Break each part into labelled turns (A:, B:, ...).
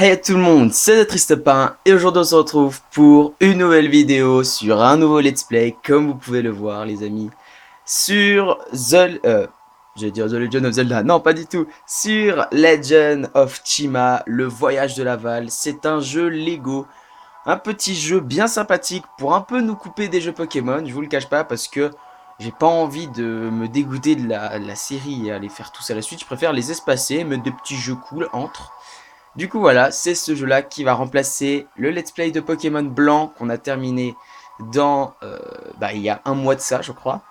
A: Hey tout le monde, c'est le Triste Pain et aujourd'hui on se retrouve pour une nouvelle vidéo sur un nouveau let's play, comme vous pouvez le voir les amis, sur j'allais dire The Legend of Zelda, non pas du tout, sur Legend of Chima, le voyage de Laval. C'est un jeu Lego, un petit jeu bien sympathique pour un peu nous couper des jeux Pokémon, je vous le cache pas parce que j'ai pas envie de me dégoûter de la série et aller faire tout ça à la suite, je préfère les espacer, mettre des petits jeux cool entre. Du coup voilà, c'est ce jeu-là qui va remplacer le let's play de Pokémon Blanc qu'on a terminé dans, il y a un mois de ça je crois.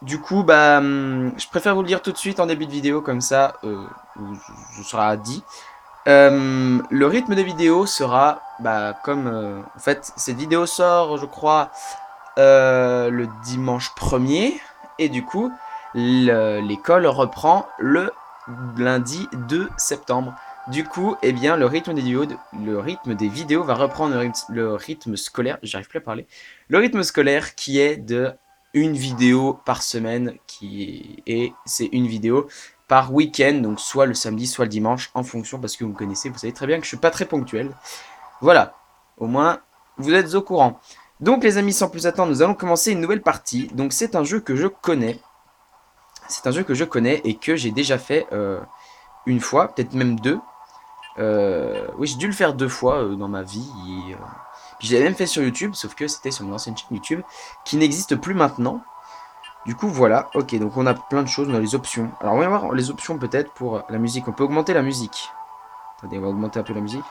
A: Du coup je préfère vous le dire tout de suite en début de vidéo comme ça, je sera dit. Le rythme de vidéo sera comme, en fait cette vidéo sort je crois le dimanche 1er et du coup l'école reprend le lundi 2 septembre. Du coup, eh bien, le rythme des vidéos va reprendre le rythme scolaire, j'arrive plus à parler, le rythme scolaire qui est de une vidéo par semaine, c'est une vidéo par week-end, donc soit le samedi, soit le dimanche, en fonction, parce que vous me connaissez, vous savez très bien que je suis pas très ponctuel. Voilà, au moins, vous êtes au courant. Donc les amis, sans plus attendre, nous allons commencer une nouvelle partie. Donc c'est un jeu que je connais. C'est un jeu que je connais et que j'ai déjà fait une fois, peut-être même deux. Oui, j'ai dû le faire deux fois dans ma vie. Puis je l'avais même fait sur YouTube, sauf que c'était sur mon ancienne chaîne YouTube, qui n'existe plus maintenant. Du coup, voilà. Ok, donc on a plein de choses, on a les options. Alors on va voir les options peut-être pour la musique. On peut augmenter la musique. Attendez, on va augmenter un peu la musique.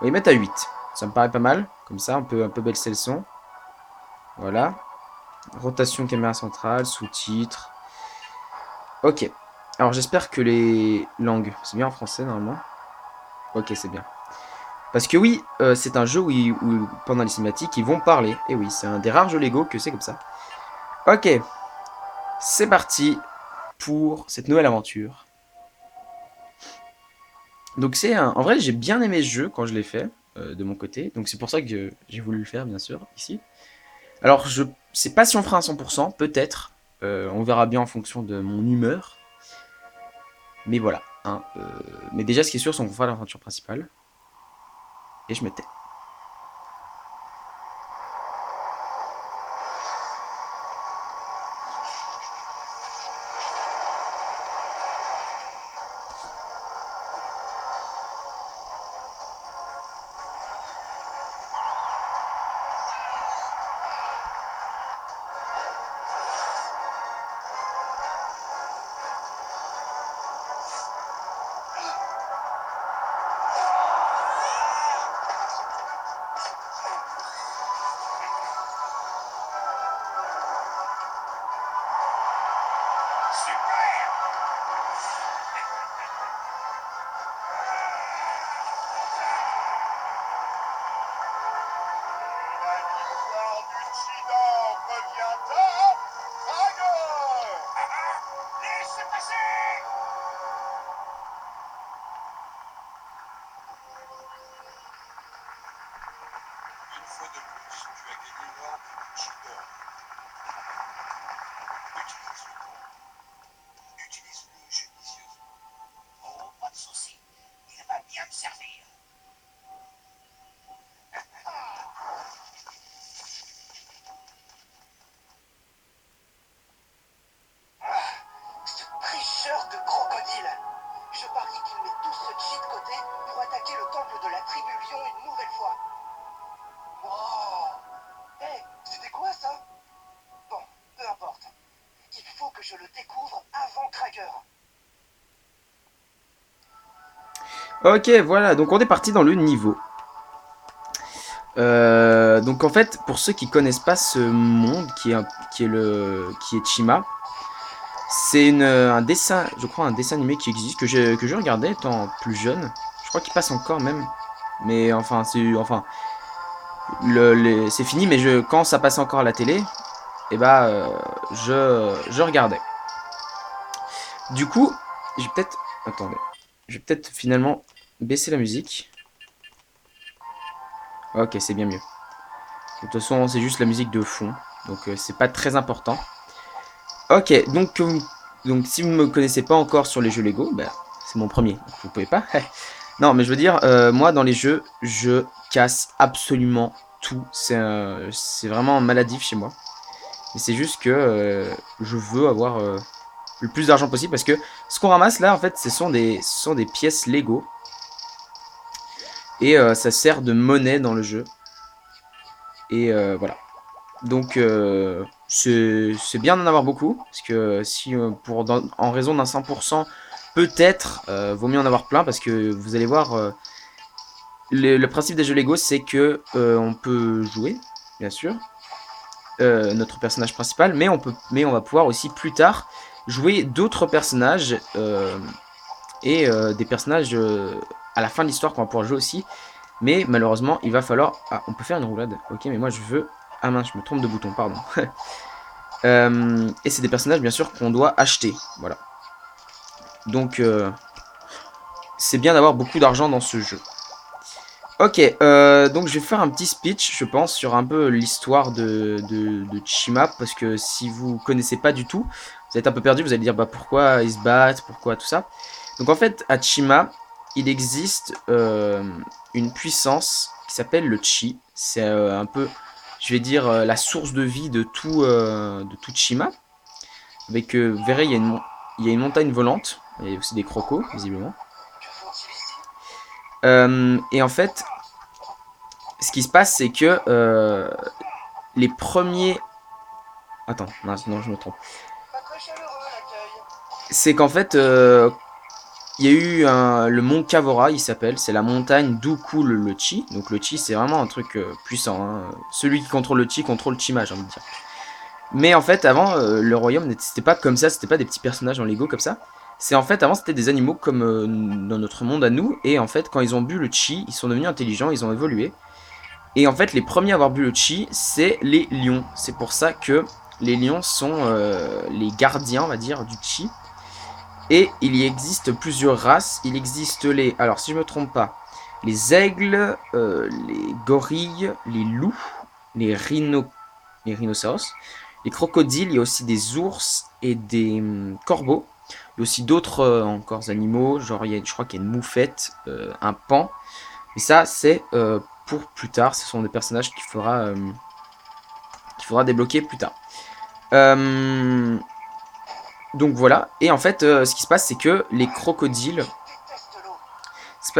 A: On va y mettre à 8. Ça me paraît pas mal. Comme ça, on peut un peu baisser le son. Voilà. Rotation caméra centrale, sous-titres. Ok. Alors j'espère que les langues, c'est bien en français normalement. Ok, c'est bien. Parce que oui, c'est un jeu où pendant les cinématiques, ils vont parler. Et oui, c'est un des rares jeux Lego que c'est comme ça. Ok, c'est parti pour cette nouvelle aventure. Donc c'est un... En vrai, j'ai bien aimé ce jeu quand je l'ai fait, de mon côté. Donc c'est pour ça que j'ai voulu le faire, bien sûr, ici. Alors, je sais pas si on fera un 100%, peut-être. On verra bien en fonction de mon humeur. Mais voilà. Hein, mais déjà, ce qui est sûr, c'est qu'on fera l'aventure principale. Et je me tais.
B: Une fois de plus, tu as gagné l'or du Cheetor. Utilise-le. Utilise-le judicieusement. Oh, pas de souci. Il va bien me servir. Ce tricheur de crocodile. Je parie qu'il met tout ce chi de côté pour attaquer le temple de la tribu Lion une nouvelle fois. Wow. Hé, c'était quoi ça? Bon, peu importe. Il faut que je le découvre avant Krager.
A: Ok, voilà. Donc on est parti dans le niveau. Donc en fait, pour ceux qui connaissent pas ce monde qui est Chima, c'est un dessin, je crois un dessin animé qui existe que je regardais étant plus jeune. Je crois qu'il passe encore même. Mais enfin, c'est fini. Mais quand ça passait encore à la télé, et je regardais. Du coup, j'ai peut-être, attendez, je vais peut-être finalement baisser la musique. Ok, c'est bien mieux. De toute façon, c'est juste la musique de fond, donc c'est pas très important. Ok, donc si vous ne me connaissez pas encore sur les jeux Lego, c'est mon premier, donc vous pouvez pas. Non, mais je veux dire, moi dans les jeux, je casse absolument tout. C'est vraiment maladif chez moi. Et c'est juste que je veux avoir le plus d'argent possible parce que ce qu'on ramasse là, en fait, ce sont des pièces Lego. Et ça sert de monnaie dans le jeu. Et voilà. Donc c'est bien d'en avoir beaucoup. Parce que si en raison d'un 100%, peut-être vaut mieux en avoir plein. Parce que vous allez voir, le principe des jeux Lego, c'est que on peut jouer, bien sûr, notre personnage principal. Mais on va pouvoir aussi plus tard jouer d'autres personnages. Et des personnages à la fin de l'histoire qu'on va pouvoir jouer aussi. Mais malheureusement, il va falloir... Ah, on peut faire une roulade. Ok, mais moi je veux... Ah mince, je me trompe de bouton, pardon. Et c'est des personnages, bien sûr, qu'on doit acheter. Voilà. Donc, c'est bien d'avoir beaucoup d'argent dans ce jeu. Ok, donc je vais faire un petit speech, je pense, sur un peu l'histoire de Chima. Parce que si vous connaissez pas du tout, vous êtes un peu perdu, vous allez dire bah, pourquoi ils se battent, pourquoi tout ça. Donc en fait, à Chima, il existe une puissance qui s'appelle le Chi. C'est un peu, je vais dire, la source de vie de tout Chima. Avec, vous verrez, il y a une montagne volante. Il y a aussi des crocos, visiblement. Et en fait, ce qui se passe, c'est que les premiers... Attends, non, je me trompe. C'est qu'en fait... il y a eu le mont Kavora, il s'appelle, c'est la montagne d'où coule le Chi. Donc le Chi, c'est vraiment un truc puissant. Hein. Celui qui contrôle le Chi contrôle Chima, j'ai envie de dire. Mais en fait, avant, le royaume, c'était pas comme ça, c'était pas des petits personnages en Lego comme ça. C'est en fait, avant, c'était des animaux comme dans notre monde à nous. Et en fait, quand ils ont bu le Chi, ils sont devenus intelligents, ils ont évolué. Et en fait, les premiers à avoir bu le Chi, c'est les lions. C'est pour ça que les lions sont les gardiens, on va dire, du Chi. Et il y existe plusieurs races. Il existe les... Alors, si je me trompe pas, les aigles, les gorilles, les loups, les rhinocéros, les crocodiles. Il y a aussi des ours et des corbeaux. Il y a aussi d'autres encore animaux. Genre, je crois qu'il y a une moufette, un paon. Et ça, c'est pour plus tard. Ce sont des personnages qu'il faudra débloquer plus tard. Donc voilà, et en fait, ce qui se passe, c'est que les crocodiles...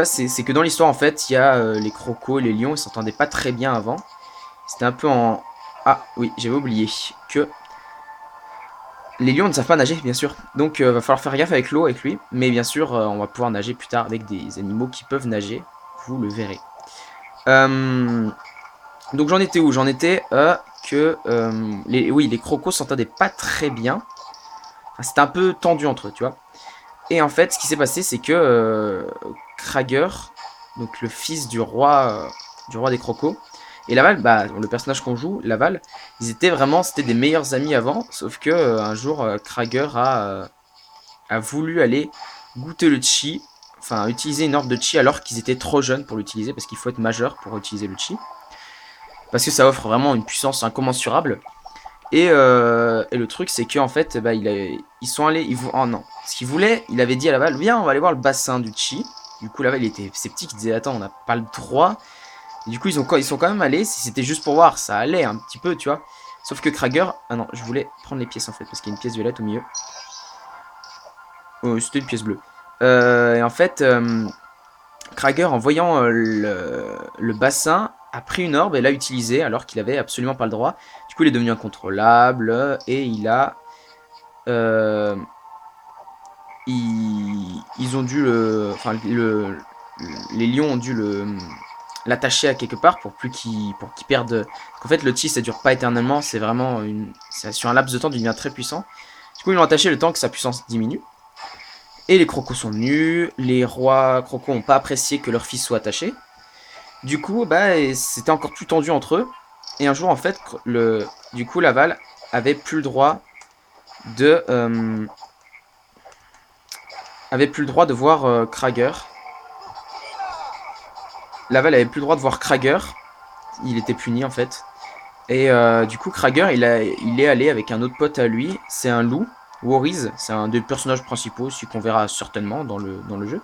A: C'est que dans l'histoire, en fait, il y a les crocos et les lions, ils s'entendaient pas très bien avant. C'était un peu en... Ah, oui, j'avais oublié que... Les lions ne savent pas nager, bien sûr. Donc, va falloir faire gaffe avec l'eau, avec lui. Mais bien sûr, on va pouvoir nager plus tard avec des animaux qui peuvent nager. Vous le verrez. Donc, j'en étais où? J'en étais que... oui, les crocos s'entendaient pas très bien. C'était un peu tendu entre eux, tu vois. Et en fait, ce qui s'est passé, c'est que Krager, donc le fils du roi des crocos, et Laval, bah, le personnage qu'on joue, Laval, c'était des meilleurs amis avant, sauf que un jour, Krager a voulu aller goûter le chi, enfin utiliser une orbe de chi alors qu'ils étaient trop jeunes pour l'utiliser, parce qu'il faut être majeur pour utiliser le chi, parce que ça offre vraiment une puissance incommensurable. Et le truc, c'est qu'en fait, bah, ils sont allés... Oh non. Ce qu'ils voulaient, il avait dit à Laval, viens, on va aller voir le bassin du Chi. Du coup, Laval, il était sceptique, il disait, attends, on n'a pas le droit. Et du coup, ils sont quand même allés. Si c'était juste pour voir, ça allait un petit peu, tu vois. Sauf que Krager... Ah non, je voulais prendre les pièces, en fait, parce qu'il y a une pièce violette au milieu. Oh, c'était une pièce bleue. Et en fait, Krager, en voyant le bassin, a pris une orbe et l'a utilisée, alors qu'il avait absolument pas le droit. Du coup, il est devenu incontrôlable et il a... ils ont dû les lions ont dû l'attacher à quelque part pour qu'il perde... En fait, le chi, ça dure pas éternellement, c'est vraiment sur un laps de temps, il devient très puissant. Du coup, ils l'ont attaché le temps que sa puissance diminue. Et les crocos sont venus, les rois crocos n'ont pas apprécié que leur fils soit attaché. Du coup, bah, c'était encore plus tendu entre eux. Et un jour, en fait, du coup, Laval avait plus le droit de... voir Krager. Laval avait plus le droit de voir Krager. Il était puni, en fait. Et du coup, Krager, il est allé avec un autre pote à lui. C'est un loup. Warriors, c'est un des personnages principaux, celui qu'on verra certainement dans le jeu.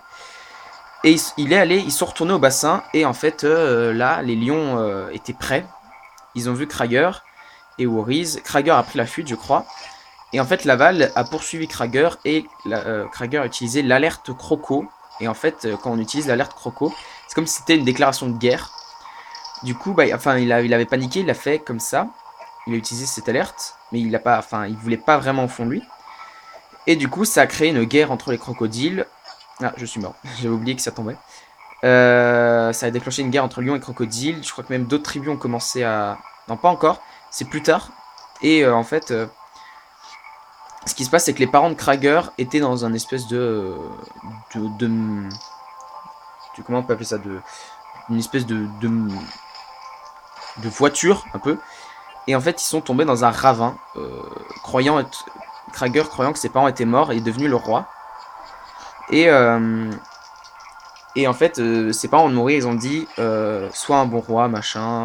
A: Et ils sont retournés au bassin, et en fait, là, les lions étaient prêts. Ils ont vu Krager et Warriors. Krager a pris la fuite, je crois. Et en fait, Laval a poursuivi Krager, et Krager a utilisé l'alerte Croco. Et en fait, quand on utilise l'alerte Croco, c'est comme si c'était une déclaration de guerre. Du coup, bah, enfin, il avait paniqué, il l'a fait comme ça. Il a utilisé cette alerte, mais il voulait pas vraiment au fond de lui. Et du coup, ça a créé une guerre entre les crocodiles. Ah, je suis mort. J'avais oublié que ça tombait. Ça a déclenché une guerre entre lions et crocodiles. Je crois que même d'autres tribus ont commencé à... Non, pas encore. C'est plus tard. Et en fait, ce qui se passe, c'est que les parents de Krager étaient dans un espèce de comment on peut appeler ça, une espèce de voiture, un peu. Et en fait, ils sont tombés dans un ravin, Krager croyant que ses parents étaient morts et est devenu le roi. Et, en fait, ses parents ont mouru, ils ont dit sois un bon roi, machin.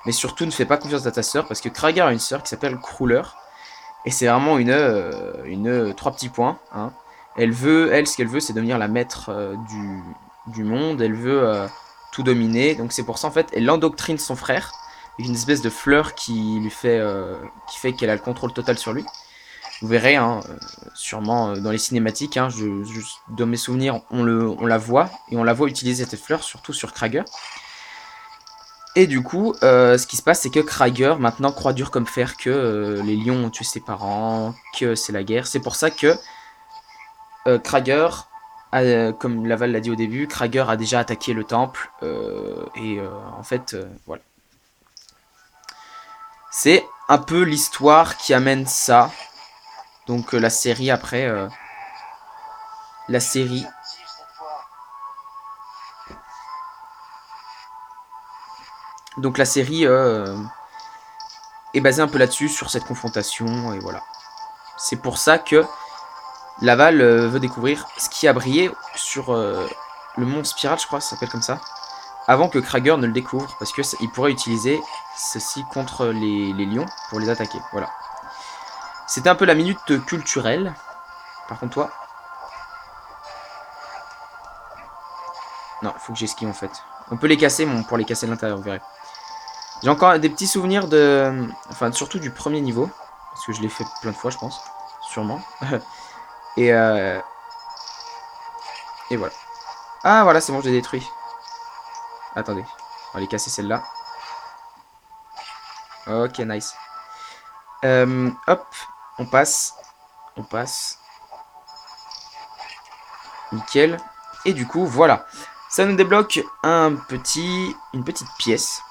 A: Mais surtout, ne fais pas confiance à ta sœur, parce que Krager a une sœur qui s'appelle Cruller. Et c'est vraiment une 3 petits points. Hein. Ce qu'elle veut, c'est devenir la maître du monde. Elle veut tout dominer. Donc c'est pour ça, en fait, elle endoctrine son frère. Avec une espèce de fleur qui fait qu'elle a le contrôle total sur lui. Vous verrez, hein, sûrement dans les cinématiques, hein, dans mes souvenirs, on la voit. Et on la voit utiliser cette fleur, surtout sur Krager. Et du coup, ce qui se passe, c'est que Krager maintenant croit dur comme fer que les lions ont tué ses parents, que c'est la guerre. C'est pour ça que Krager, comme Laval l'a dit au début, Krager a déjà attaqué le temple. En fait, voilà. C'est un peu l'histoire qui amène ça. Donc la série après... la série... Donc la série est basée un peu là-dessus, sur cette confrontation, et voilà. C'est pour ça que Laval veut découvrir ce qui a brillé sur le mont Spiral, je crois, ça s'appelle comme ça, avant que Krager ne le découvre, parce qu'il pourrait utiliser ceci contre les lions pour les attaquer. Voilà. C'était un peu la minute culturelle. Par contre, toi... Non, il faut que j'esquive en fait. On peut les casser, mais pour les casser de l'intérieur, vous verrez. J'ai encore des petits souvenirs de... Enfin, surtout du premier niveau. Parce que je l'ai fait plein de fois, je pense. Sûrement. et, euh... et voilà. Ah, voilà, c'est bon, j'ai détruit. Attendez. On va les casser celle-là. Ok, nice. Hop. On passe. On passe. Nickel. Et du coup, voilà. Ça nous débloque une petite pièce.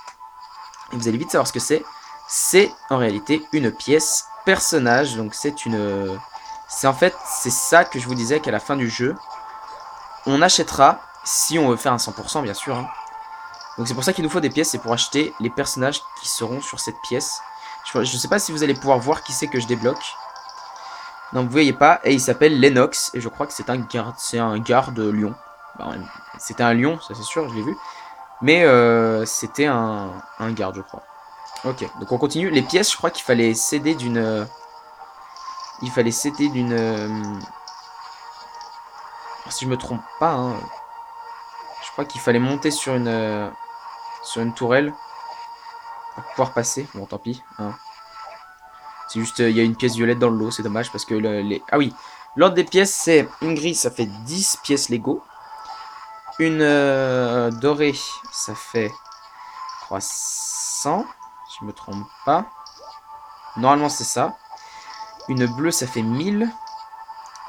A: Et vous allez vite savoir ce que c'est. C'est en réalité une pièce personnage. Donc c'est une... C'est en fait, c'est ça que je vous disais qu'à la fin du jeu, on achètera, si on veut faire un 100% bien sûr. Hein. Donc c'est pour ça qu'il nous faut des pièces, c'est pour acheter les personnages qui seront sur cette pièce. Je sais pas si vous allez pouvoir voir qui c'est que je débloque. Non, vous voyez pas, et il s'appelle Lennox, et je crois que c'est un garde lion. Ben, c'était un lion, ça c'est sûr, je l'ai vu. Mais c'était un garde, je crois. Ok, donc on continue. Les pièces, je crois qu'il fallait céder d'une... Il fallait céder d'une... Si je me trompe pas, hein, je crois qu'il fallait monter sur une tourelle pour pouvoir passer. Bon, tant pis. Hein. C'est juste, il y a une pièce violette dans le lot, c'est dommage parce que Ah oui, l'ordre des pièces, c'est une grise, ça fait 10 pièces Lego. Une dorée, ça fait 300, si je me trompe pas. Normalement, c'est ça. Une bleue, ça fait 1000.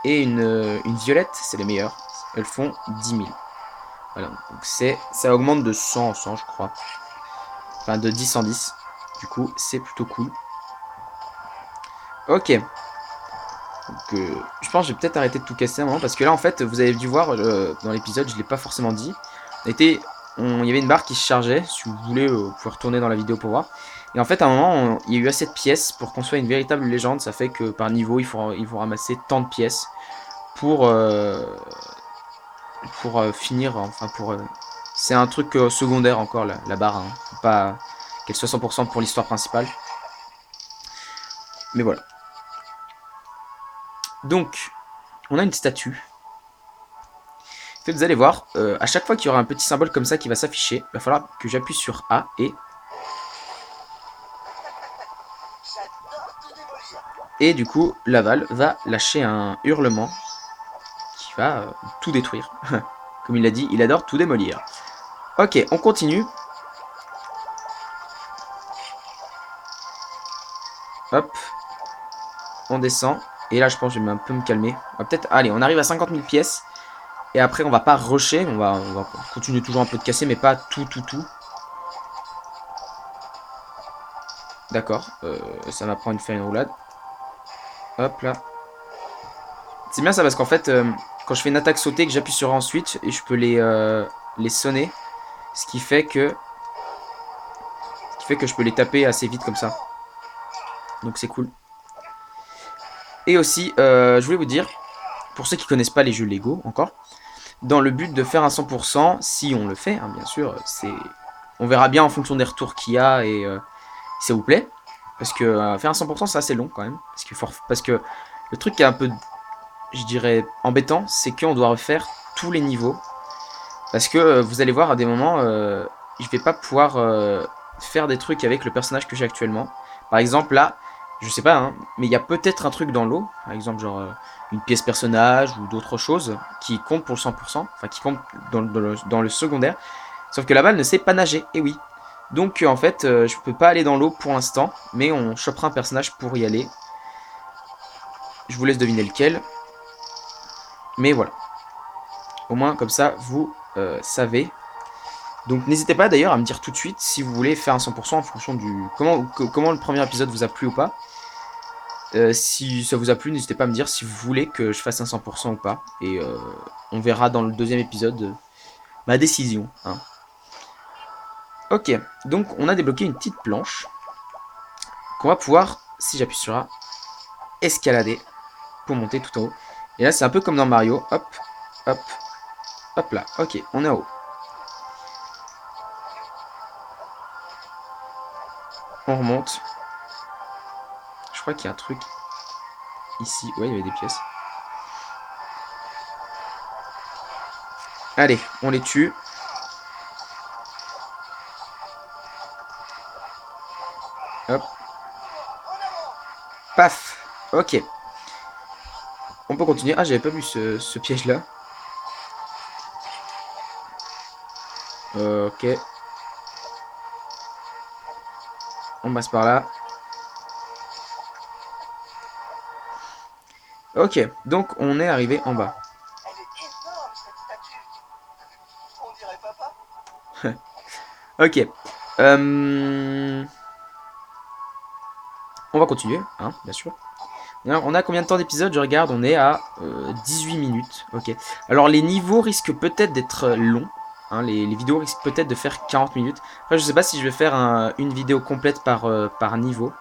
A: Et une violette, c'est les meilleures. Elles font 10 000. Voilà, donc ça augmente de 100 en 100, je crois. Enfin, de 10 en 10. Du coup, c'est plutôt cool. Ok. Donc, je pense que je vais peut-être arrêter de tout casser un moment. Parce que là, en fait, vous avez dû voir dans l'épisode, je ne l'ai pas forcément dit. Il y avait une barre qui se chargeait. Si vous voulez, vous pouvez retourner dans la vidéo pour voir. Et en fait, à un moment, il y a eu assez de pièces pour qu'on soit une véritable légende. Ça fait que par niveau, il faut ramasser tant de pièces pour finir, enfin c'est un truc secondaire encore la barre, hein. Faut pas qu'elle soit 100% pour l'histoire principale. Mais voilà. Donc, on a une statue. En fait, vous allez voir, à chaque fois qu'il y aura un petit symbole comme ça qui va s'afficher, il va falloir que j'appuie sur A et... Et du coup, Laval va lâcher un hurlement qui va tout détruire. Comme il l'a dit, il adore tout démolir. Ok, on continue. Hop. On descend. Et là, je pense que je vais un peu me calmer. On va peut-être... Allez, on arrive à 50 000 pièces. Et après, on va pas rusher. On va continuer toujours un peu de casser, mais pas tout. D'accord. Ça va prendre faire une roulade. Hop là. C'est bien ça parce qu'en fait, quand je fais une attaque sautée, que j'appuie sur A ensuite, et je peux les sonner. Ce qui fait que je peux les taper assez vite comme ça. Donc c'est cool. Et aussi, je voulais vous dire, pour ceux qui connaissent pas les jeux Lego encore, dans le but de faire un 100%, si on le fait, hein, bien sûr, on verra bien en fonction des retours qu'il y a et si ça vous plaît. Parce que faire un 100% c'est assez long quand même. Parce que le truc qui est un peu, je dirais, embêtant, c'est qu'on doit refaire tous les niveaux. Parce que vous allez voir à des moments, je vais pas pouvoir faire des trucs avec le personnage que j'ai actuellement. Par exemple là, je sais pas, hein, mais il y a peut-être un truc dans l'eau, par exemple genre une pièce personnage ou d'autres choses qui comptent pour le 100%, enfin qui comptent dans le secondaire. Sauf que la balle ne sait pas nager, et oui. Donc en fait, je peux pas aller dans l'eau pour l'instant, mais on chopera un personnage pour y aller. Je vous laisse deviner lequel. Mais voilà. Au moins comme ça, vous savez. Donc n'hésitez pas d'ailleurs à me dire tout de suite si vous voulez faire un 100% en fonction du... Comment le premier épisode vous a plu ou pas. Si ça vous a plu, n'hésitez pas à me dire si vous voulez que je fasse un 100% ou pas. Et on verra dans le deuxième épisode ma décision. Hein. Ok, donc on a débloqué une petite planche qu'on va pouvoir, si j'appuie sur A, escalader pour monter tout en haut. Et là c'est un peu comme dans Mario, hop, hop, hop là, ok, on est en haut. On remonte. Je crois qu'il y a un truc ici, ouais il y avait des pièces. Allez, on les tue. Hop. Paf. Ok. On peut continuer. Ah, j'avais pas vu ce piège-là. Ok. On passe par là. Ok. Donc, on est arrivé en bas.
B: Elle est énorme, cette statue. On dirait papa.
A: Ok. On va continuer, hein, bien sûr. On a combien de temps d'épisode? Je regarde, on est à 18 minutes. Ok. Alors les niveaux risquent peut-être d'être longs. Hein, les vidéos risquent peut-être de faire 40 minutes. Après je sais pas si je vais faire une vidéo complète par niveau.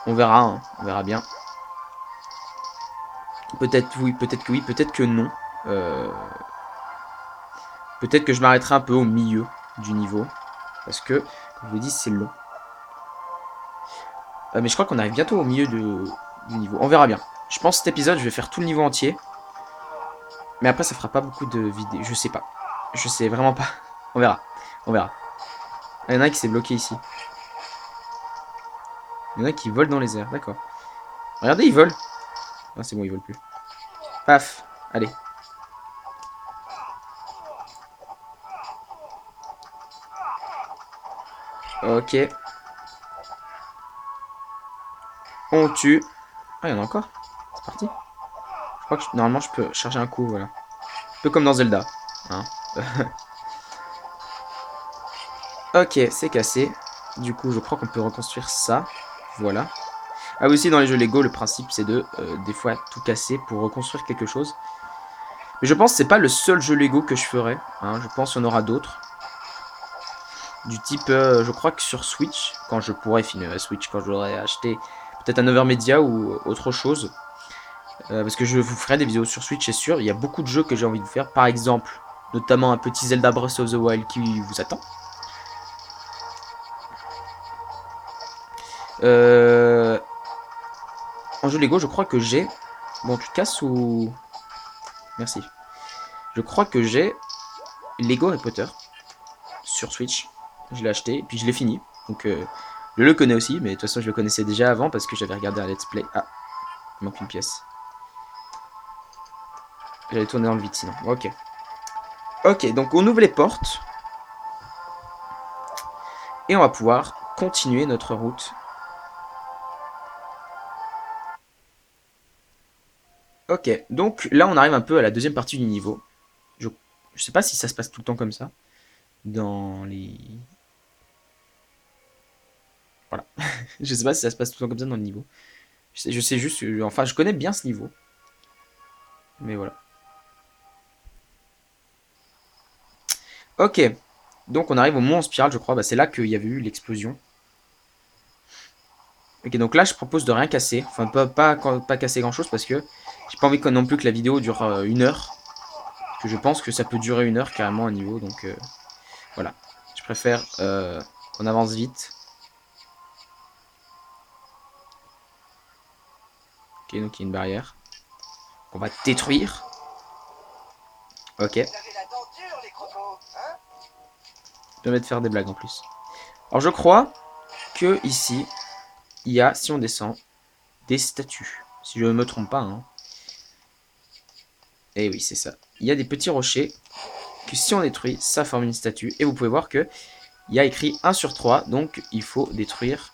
A: On verra, hein, on verra bien. Peut-être oui, peut-être que non. Peut-être que je m'arrêterai un peu au milieu du niveau. Parce que, comme je vous l'ai dit, c'est long. Mais je crois qu'on arrive bientôt au milieu du niveau. On verra bien. Je pense que cet épisode, je vais faire tout le niveau entier. Mais après, ça fera pas beaucoup de vidéos. Je sais pas. Je sais vraiment pas. On verra. On verra. Il y en a un qui s'est bloqué ici. Il y en a qui volent dans les airs. D'accord. Regardez, ils volent. Ah, c'est bon, ils volent plus. Paf. Allez. Ok. On tue. Ah, il y en a encore. C'est parti. Je crois que normalement, je peux charger un coup. Voilà. Un peu comme dans Zelda. Hein. Ok, c'est cassé. Du coup, je crois qu'on peut reconstruire ça. Voilà. Ah oui, aussi dans les jeux Lego, le principe c'est de des fois tout casser pour reconstruire quelque chose. Mais je pense que c'est pas le seul jeu Lego que je ferai. Hein. Je pense qu'il y en aura d'autres. Du type, je crois que sur Switch, quand je pourrai finir la Switch, quand j'aurai acheté peut-être un Overmedia ou autre chose. Parce que je vous ferai des vidéos sur Switch, c'est sûr. Il y a beaucoup de jeux que j'ai envie de vous faire. Par exemple, notamment un petit Zelda Breath of the Wild qui vous attend. en jeu Lego, je crois que j'ai... Bon, tu te casses ou... Merci. Je crois que j'ai Lego Harry Potter sur Switch. Je l'ai acheté, et puis je l'ai fini. Donc, je le connais aussi, mais de toute façon, je le connaissais déjà avant parce que j'avais regardé un let's play. Ah, il manque une pièce. J'allais tourner dans le vide sinon. Ok. Ok, donc on ouvre les portes. Et on va pouvoir continuer notre route. Ok, donc là on arrive un peu à la deuxième partie du niveau. Je sais pas si ça se passe tout le temps comme ça. Dans les... Voilà. Je sais pas si ça se passe tout le temps comme ça dans le niveau. Je sais juste... Enfin, je connais bien ce niveau. Mais voilà. Ok. Donc on arrive au mont en spirale, je crois. Bah, c'est là qu'il y avait eu l'explosion. Ok, donc là je propose de rien casser. Enfin, pas casser grand chose parce que j'ai pas envie non plus que la vidéo dure 1 heure. Parce que je pense que ça peut durer 1 heure carrément un niveau. Donc voilà. Je préfère qu'on avance vite. Ok, donc il y a une barrière. On va détruire. Ok.
B: Vous avez la dent dure, les crocos, hein?
A: Ça permet de faire des blagues en plus. Alors je crois que ici, il y a, si on descend, des statues. Si je ne me trompe pas. Hein. Et oui, c'est ça. Il y a des petits rochers que si on détruit, ça forme une statue. Et vous pouvez voir que il y a écrit 1 sur 3. Donc il faut détruire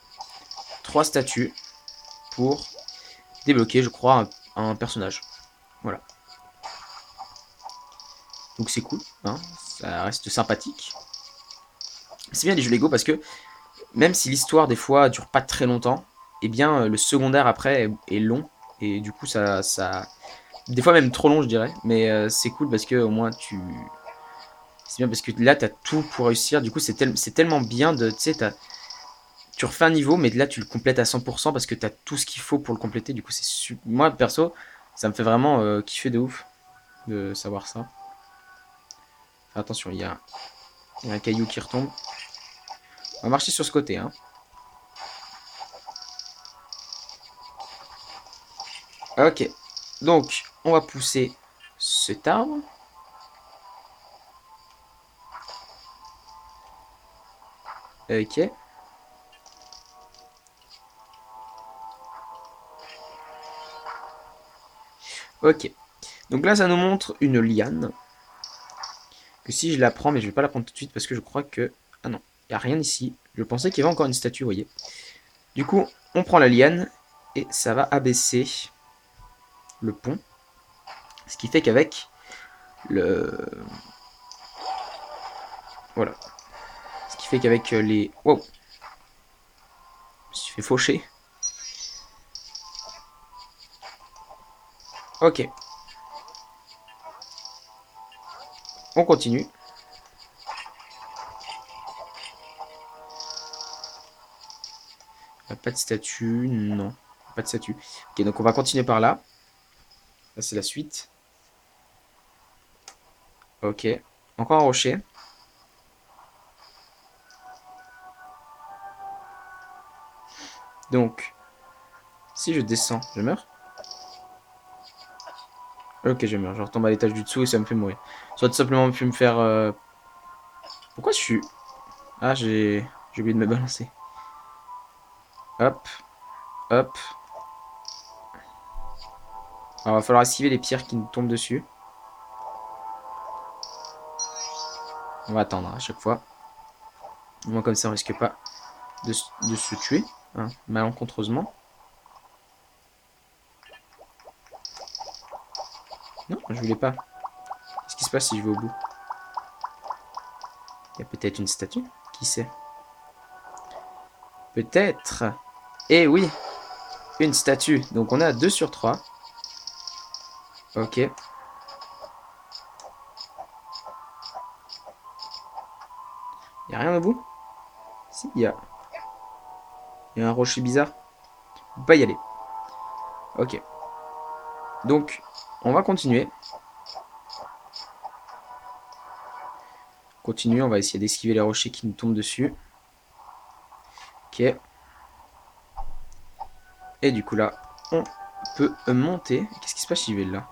A: 3 statues pour débloquer, je crois, un personnage. Voilà. Donc c'est cool. Hein, ça reste sympathique. C'est bien les jeux Lego parce que même si l'histoire des fois dure pas très longtemps, eh bien le secondaire après est long. Et du coup ça... Des fois même trop long je dirais. Mais c'est cool parce que au moins tu... C'est bien parce que là t'as tout pour réussir. Du coup c'est tellement bien de... Tu sais, tu refais un niveau mais là tu le complètes à 100% parce que t'as tout ce qu'il faut pour le compléter. Du coup c'est super... Moi perso ça me fait vraiment kiffer de ouf de savoir ça. Enfin, attention, il y a un caillou qui retombe. On va marcher sur ce côté. Hein. Ok. Donc, on va pousser cet arbre. Ok. Ok. Donc là, ça nous montre une liane. Que si je la prends, mais je vais pas la prendre tout de suite parce que je crois que... Ah non, il n'y a rien ici. Je pensais qu'il y avait encore une statue, vous voyez. Du coup, on prend la liane et ça va abaisser le pont. Ce qui fait qu'avec le... Voilà. Ce qui fait qu'avec les... Wow. Je me suis fait faucher. Ok. On continue. Pas de statue, non. Pas de statue. Ok, donc on va continuer par là. Là, c'est la suite. Ok. Encore un rocher. Donc, si je descends, je meurs. Ok, je meurs. Je retombe à l'étage du dessous et ça me fait mourir. Soit tout simplement pu me faire... Pourquoi je suis... Ah, j'ai oublié de me balancer. Hop. Hop. Alors, il va falloir esquiver les pierres qui nous tombent dessus. On va attendre à chaque fois. Au moins comme ça, on risque pas de se tuer. Hein, malencontreusement. Non, je voulais pas. Qu'est-ce qui se passe si je vais au bout? Il y a peut-être une statue. Qui sait? Peut-être. Eh oui, une statue. Donc on a 2 sur 3. Ok. Il n'y a rien au bout? Si, il y a un rocher bizarre. On peut pas y aller. Ok. Donc, on va continuer. Continuer, on va essayer d'esquiver les rochers qui nous tombent dessus. Ok. Et du coup là, on peut monter. Qu'est-ce qui se passe si je vais là?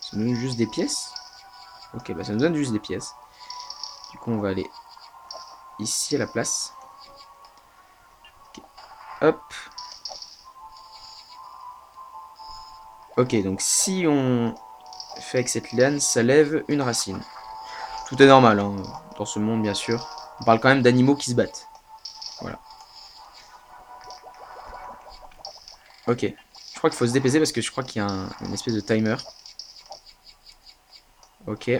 A: Ça nous donne juste des pièces? Ok, bah ça nous donne juste des pièces. Du coup, on va aller ici à la place. Okay. Hop. Ok, donc si on fait avec cette liane, ça lève une racine. Tout est normal, hein, dans ce monde, bien sûr. On parle quand même d'animaux qui se battent. Voilà. Ok. Je crois qu'il faut se dépaiser parce que je crois qu'il y a une espèce de timer. Ok.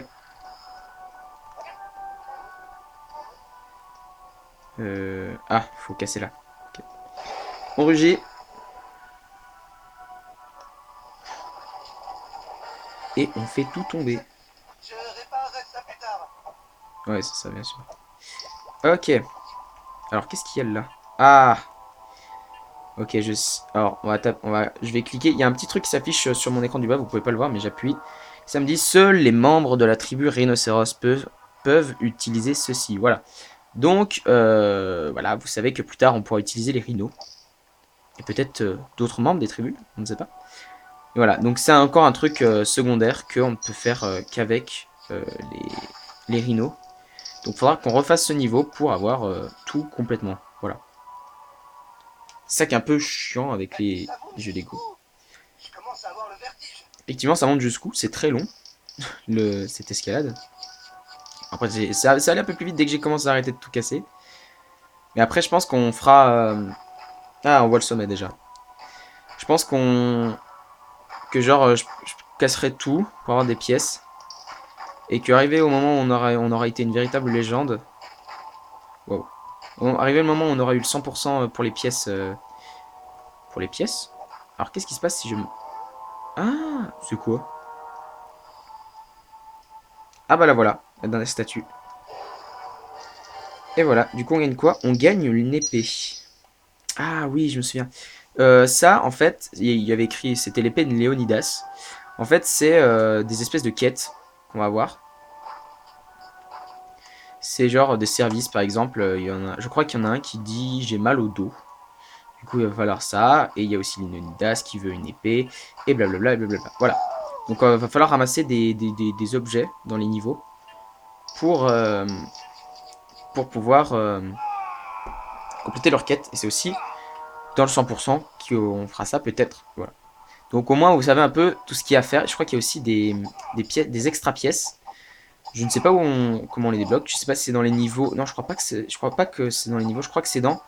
A: Ah, faut casser là. Okay. On rugit. Et on fait tout tomber.
B: Je réparerai ça plus tard.
A: Ouais, c'est ça, bien sûr. Ok. Alors, qu'est-ce qu'il y a là? Ah! Ok, alors, je vais cliquer. Il y a un petit truc qui s'affiche sur mon écran du bas, vous pouvez pas le voir, mais j'appuie. Ça me dit, seuls les membres de la tribu rhinocéros peuvent utiliser ceci. Voilà. Donc, voilà, vous savez que plus tard, on pourra utiliser les rhinos. Et peut-être d'autres membres des tribus, on ne sait pas. Et voilà, donc c'est encore un truc secondaire qu'on ne peut faire qu'avec les rhinos. Donc il faudra qu'on refasse ce niveau pour avoir tout complètement. Voilà. C'est ça qui est un peu chiant avec les jeux Lego.
B: Je commence à avoir le vertige.
A: Effectivement, ça monte jusqu'où? C'est très long, cette escalade. Après, ça allait un peu plus vite dès que j'ai commencé à arrêter de tout casser. Mais après, je pense qu'on fera... Ah, on voit le sommet déjà. Je pense que genre, je casserai tout pour avoir des pièces. Et qu'arrivé au moment où on aura été une véritable légende... Wow. Arrivé le moment où on aura eu le 100% pour les pièces... pour les pièces. Alors, qu'est-ce qui se passe si je... Ah, c'est quoi? Ah bah là voilà, la dernière statue. Et voilà, du coup on gagne quoi? On gagne une épée. Ah oui, je me souviens. Ça, en fait, il y avait écrit, c'était l'épée de Léonidas. En fait, c'est des espèces de quêtes qu'on va avoir. C'est genre des services, par exemple. Je crois qu'il y en a un qui dit j'ai mal au dos. Du coup, il va falloir ça. Et il y a aussi Léonidas qui veut une épée. Et blablabla, et blablabla. Voilà. Donc, il va falloir ramasser des objets dans les niveaux pour, pour pouvoir compléter leur quête. Et c'est aussi dans le 100% qu'on fera ça peut-être. Voilà. Donc au moins vous savez un peu tout ce qu'il y a à faire. Je crois qu'il y a aussi pièces, des extra pièces. Je ne sais pas comment on les débloque. Je sais pas si c'est dans les niveaux. Non, je crois pas que c'est dans les niveaux. Je crois que c'est dans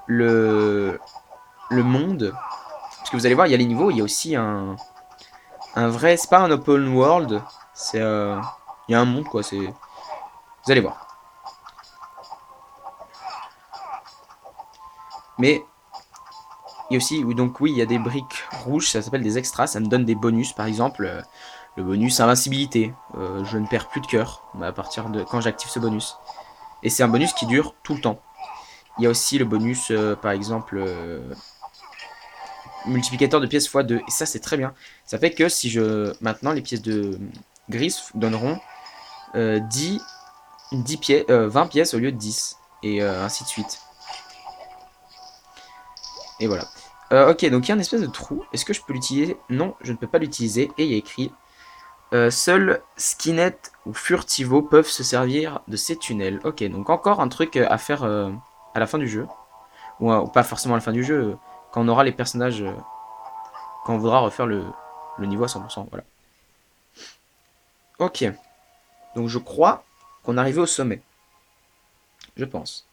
A: le monde. Parce que vous allez voir, il y a les niveaux. Il y a aussi un vrai. C'est pas un open world. C'est il y a un monde quoi. C'est. Vous allez voir. Mais il y a aussi, donc oui, il y a des briques rouges, ça s'appelle des extras, ça me donne des bonus, par exemple, le bonus invincibilité, je ne perds plus de cœur à partir de quand j'active ce bonus. Et c'est un bonus qui dure tout le temps. Il y a aussi le bonus, par exemple, multiplicateur de pièces x2, et ça c'est très bien. Ça fait que si je... Maintenant, les pièces de gris donneront 20 pièces au lieu de 10, et ainsi de suite. Et voilà. Ok, donc il y a une espèce de trou. Est-ce que je peux l'utiliser? Non, je ne peux pas l'utiliser. Et il y a écrit seuls Skinnet ou Furtivo peuvent se servir de ces tunnels. Ok, donc encore un truc à faire à la fin du jeu. Ou pas forcément à la fin du jeu, quand on aura les personnages, quand on voudra refaire le niveau à 100%. Voilà. Ok, donc je crois qu'on est arrivé au sommet. Je pense.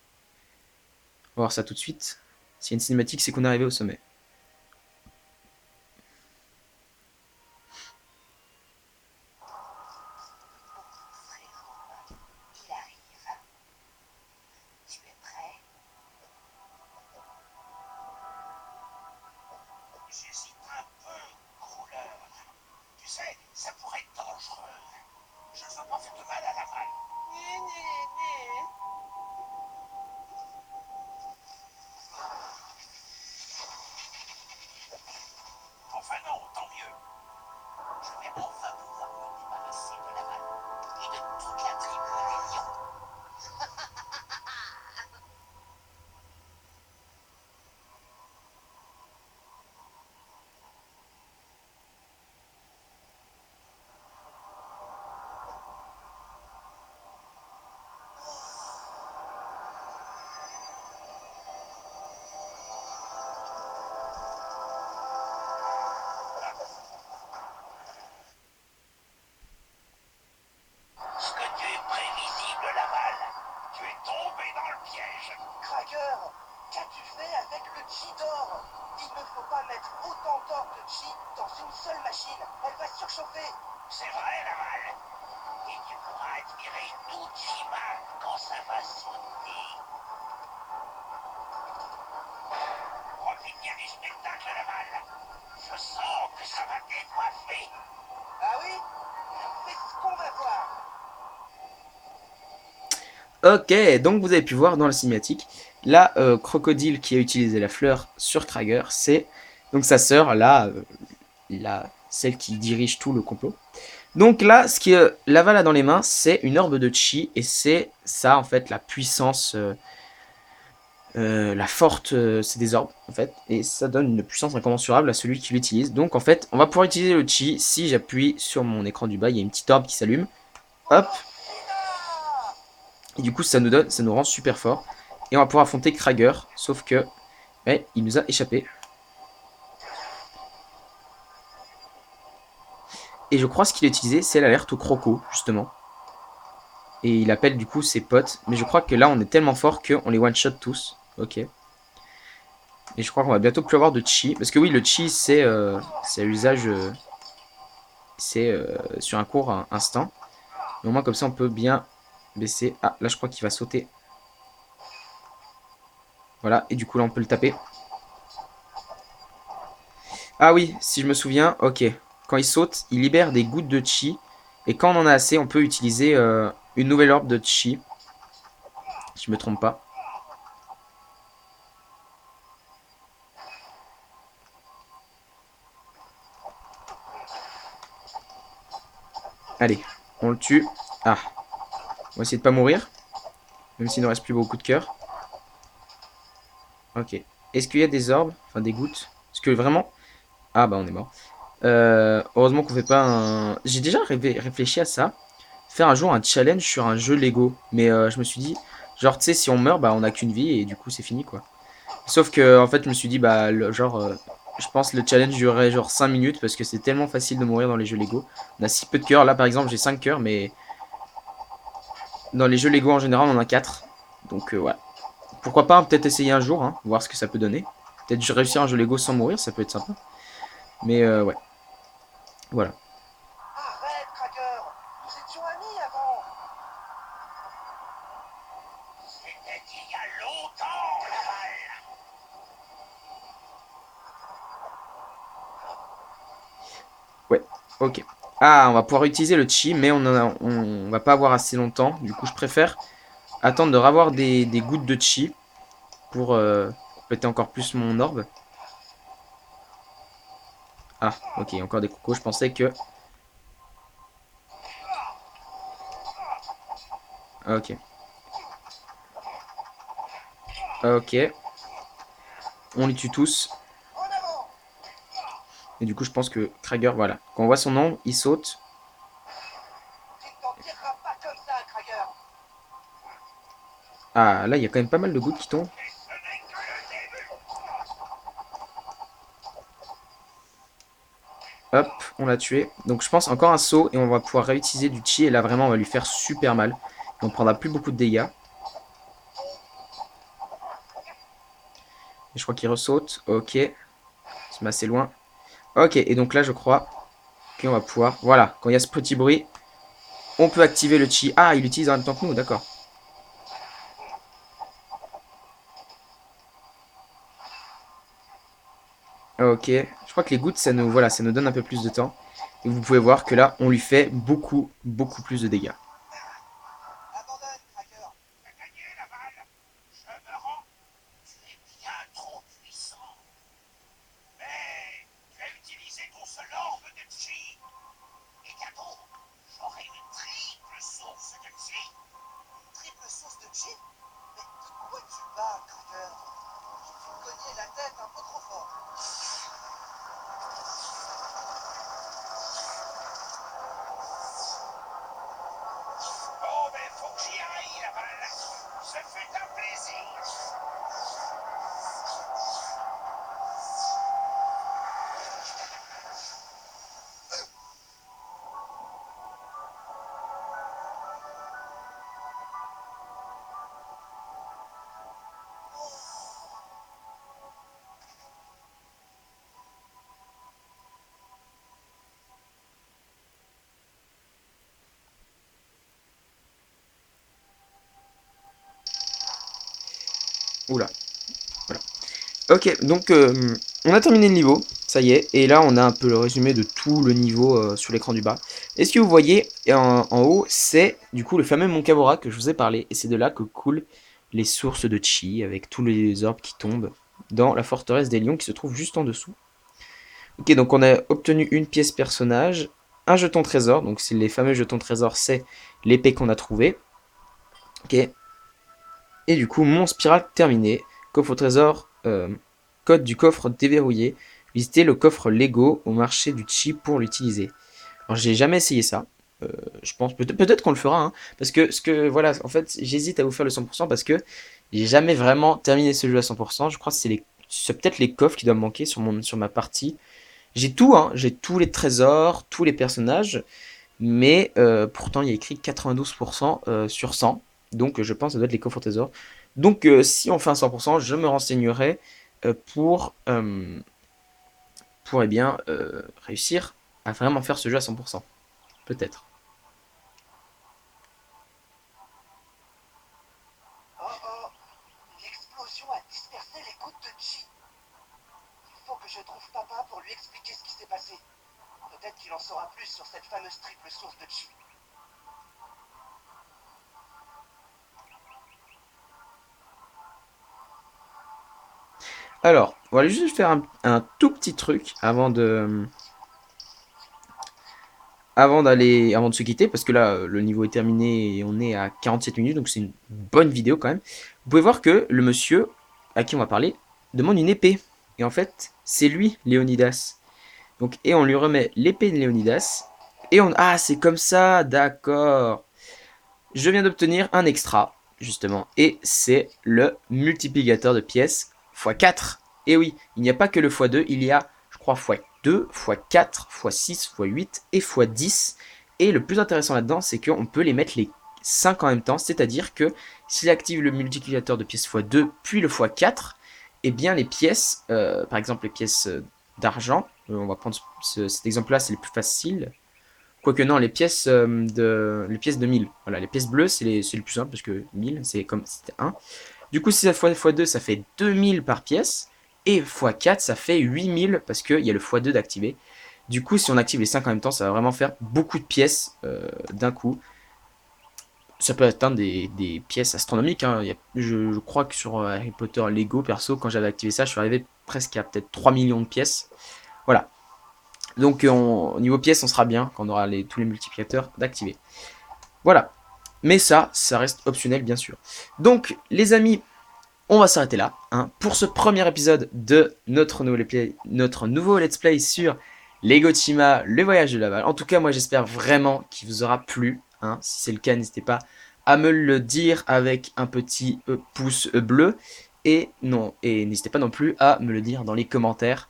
A: On va voir ça tout de suite. S'il y a une cinématique, c'est qu'on est arrivé au sommet.
B: Il arrive. Tu es prêt? J'hésite un peu, rouleur. Tu sais, ça pourrait être dangereux. Je ne veux pas faire de mal à la malle. Né, né, né. Elle va surchauffer. C'est vrai, Laval. Et tu pourras admirer tout Chima quand ça va sauter. Profite bien du spectacle, Laval. Je sens que ça va décoiffer. Ah oui? C'est ce qu'on va voir.
A: Ok, donc vous avez pu voir dans la cinématique, la crocodile qui a utilisé la fleur sur Krager, c'est donc sa sœur, celle qui dirige tout le complot. Donc là, ce que Laval a dans les mains, c'est une orbe de chi, et c'est ça en fait la puissance, la forte, c'est des orbes en fait, et ça donne une puissance incommensurable à celui qui l'utilise. Donc en fait, on va pouvoir utiliser le chi si j'appuie sur mon écran du bas, il y a une petite orbe qui s'allume, hop, et du coup ça nous rend super fort, et on va pouvoir affronter Krager, sauf que, ouais, il nous a échappé. Et je crois ce qu'il a utilisé, c'est l'alerte au croco, justement. Et il appelle du coup ses potes. Mais je crois que là, on est tellement fort qu'on les one-shot tous. Ok. Et je crois qu'on va bientôt plus avoir de chi. Parce que oui, le chi, c'est à usage... c'est sur un court instant. Mais au moins, comme ça, on peut bien baisser. Ah, là, je crois qu'il va sauter. Voilà, et du coup, là, on peut le taper. Ah oui, si je me souviens, ok. Quand il saute, il libère des gouttes de chi. Et quand on en a assez, on peut utiliser une nouvelle orbe de chi. Si je me trompe pas. Allez, on le tue. Ah, on va essayer de pas mourir. Même s'il ne reste plus beaucoup de cœur. Ok. Est-ce qu'il y a des orbes? Enfin, des gouttes? Est-ce que vraiment... Ah bah on est mort. Heureusement qu'on fait pas un... J'ai déjà réfléchi à ça. Faire un jour un challenge sur un jeu Lego. Mais je me suis dit... Genre, tu sais, si on meurt, bah on a qu'une vie et du coup c'est fini, quoi. Sauf que, en fait, je me suis dit, bah, je pense le challenge durerait genre 5 minutes parce que c'est tellement facile de mourir dans les jeux Lego. On a si peu de cœurs. Là, par exemple, j'ai 5 cœurs, mais dans les jeux Lego en général, on en a 4. Donc, ouais. Pourquoi pas peut-être essayer un jour, hein, voir ce que ça peut donner. Peut-être réussir un jeu Lego sans mourir, ça peut être sympa. Mais ouais, voilà.
B: Arrête, Cracker. Nous étions amis avant. C'était il y a longtemps, Laval.
A: Ouais, ok. Ah, on va pouvoir utiliser le chi, mais on va pas avoir assez longtemps. Du coup, je préfère attendre de revoir des gouttes de chi pour péter encore plus mon orbe. Ah, ok, encore des cocos. Je pensais que... Ok. Ok. On les tue tous.
B: En avant.
A: Et du coup, je pense que Krager, voilà. Quand on voit son nom, il saute.
B: Tu ne t'en tireras pas comme ça, Cracker.
A: Ah, là, il y a quand même pas mal de gouttes qui tombent.
B: Et ce n'est que le début.
A: Hop, on l'a tué. Donc je pense encore un saut et on va pouvoir réutiliser du chi. Et là, vraiment, on va lui faire super mal. Et on prendra plus beaucoup de dégâts. Et je crois qu'il ressaute. Ok. Se met assez loin. Ok, et donc là, je crois qu'on va pouvoir... Voilà, quand il y a ce petit bruit, on peut activer le chi. Ah, il l'utilise en même temps que nous, d'accord. Ok, je crois que les gouttes, voilà, ça nous donne un peu plus de temps. Et vous pouvez voir que là, on lui fait beaucoup, beaucoup plus de dégâts.
B: Abandonne, Cracker. T'as gagné, Laval. Je me rends. Tu es bien trop puissant. Mais tu as utilisé ton seul orbe de chi. Et bientôt, j'aurai une triple source de chi. Une triple source de chi? Mais de quoi tu parles, Cracker? Tu te cognais la tête un peu trop fort.
A: Oula, voilà. Ok, donc on a terminé le niveau, ça y est, et là on a un peu le résumé de tout le niveau sur l'écran du bas. Et ce que vous voyez en haut, c'est du coup le fameux Mont Kavora que je vous ai parlé, et c'est de là que coulent les sources de chi, avec tous les orbes qui tombent dans la forteresse des lions qui se trouve juste en dessous. Ok, donc on a obtenu une pièce personnage, un jeton trésor, donc c'est les fameux jetons trésor, c'est l'épée qu'on a trouvée. Ok, et du coup, mon spiral terminé. Coffre au trésor, code du coffre déverrouillé. Visitez le coffre Lego au marché du chi pour l'utiliser. Alors, j'ai jamais essayé ça. Je pense peut-être qu'on le fera, hein, parce que voilà, en fait, j'hésite à vous faire le 100% parce que j'ai jamais vraiment terminé ce jeu à 100%. Je crois que c'est peut-être les coffres qui doivent manquer sur ma partie. J'ai tout, hein, j'ai tous les trésors, tous les personnages, mais pourtant il y a écrit 92% sur 100, donc je pense que ça doit être les coffres au trésor. Donc si on fait un 100%, je me renseignerai pour eh bien, réussir à vraiment faire ce jeu à 100%. Peut-être.
B: Oh oh, l'explosion a dispersé les gouttes de chi. Il faut que je trouve papa pour lui expliquer ce qui s'est passé. Peut-être qu'il en saura plus sur cette fameuse triple source de chi.
A: Alors, on va juste faire un tout petit truc avant de se quitter, parce que là, le niveau est terminé et on est à 47 minutes, donc c'est une bonne vidéo quand même. Vous pouvez voir que le monsieur à qui on va parler demande une épée. Et en fait, c'est lui, Léonidas. Donc, et on lui remet l'épée de Léonidas. Et on... Ah, c'est comme ça, d'accord. Je viens d'obtenir un extra, justement. Et c'est le multiplicateur de pièces x4. Et oui, il n'y a pas que le x2, il y a, je crois, x2, x4, x6, x8 et x10. Et le plus intéressant là-dedans, c'est qu'on peut les mettre les 5 en même temps. C'est-à-dire que s'il active le multiplicateur de pièces x2, puis le x4, et bien les pièces, par exemple les pièces d'argent, on va prendre cet exemple-là, c'est le plus facile. Quoique non, les pièces de 1000. Voilà, les pièces bleues, c'est le plus simple parce que 1000, c'est comme c'était 1. Du coup, si ça x2, ça fait 2000 par pièce. Et x4, ça fait 8000 parce qu'il y a le x2 d'activer. Du coup, si on active les 5 en même temps, ça va vraiment faire beaucoup de pièces d'un coup. Ça peut atteindre des pièces astronomiques, hein. Je crois que sur Harry Potter Lego, perso, quand j'avais activé ça, je suis arrivé presque à peut-être 3 millions de pièces. Voilà. Donc au niveau pièces, on sera bien quand on aura tous les multiplicateurs d'activer. Voilà. Mais ça reste optionnel bien sûr. Donc les amis, on va s'arrêter là, hein, pour ce premier épisode de notre nouveau let's play sur Lego Chima, le voyage de Laval. En tout cas, moi j'espère vraiment qu'il vous aura plu, hein. Si c'est le cas, n'hésitez pas à me le dire avec un petit pouce bleu. Et non, et n'hésitez pas non plus à me le dire dans les commentaires.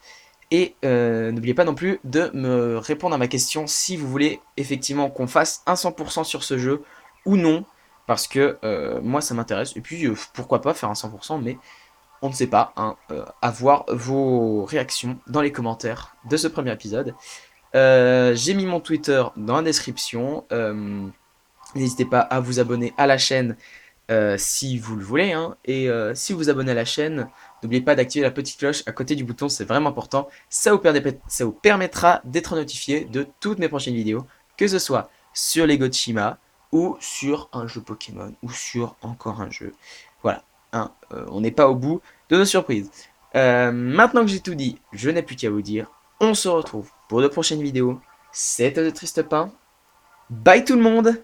A: Et n'oubliez pas non plus de me répondre à ma question si vous voulez effectivement qu'on fasse un 100% sur ce jeu ou non. Parce que moi ça m'intéresse. Et puis pourquoi pas faire un 100%, mais on ne sait pas, hein, à voir vos réactions dans les commentaires de ce premier épisode. J'ai mis mon Twitter dans la description. N'hésitez pas à vous abonner à la chaîne si vous le voulez, hein. Et si vous vous abonnez à la chaîne, n'oubliez pas d'activer la petite cloche à côté du bouton, c'est vraiment important. Ça vous permettra d'être notifié de toutes mes prochaines vidéos, que ce soit sur Lego Chima, ou sur un jeu Pokémon, ou sur encore un jeu. Voilà, hein, on n'est pas au bout de nos surprises. Maintenant que j'ai tout dit, je n'ai plus qu'à vous dire, on se retrouve pour de prochaines vidéos. C'était The Triste Pain. Bye tout le monde!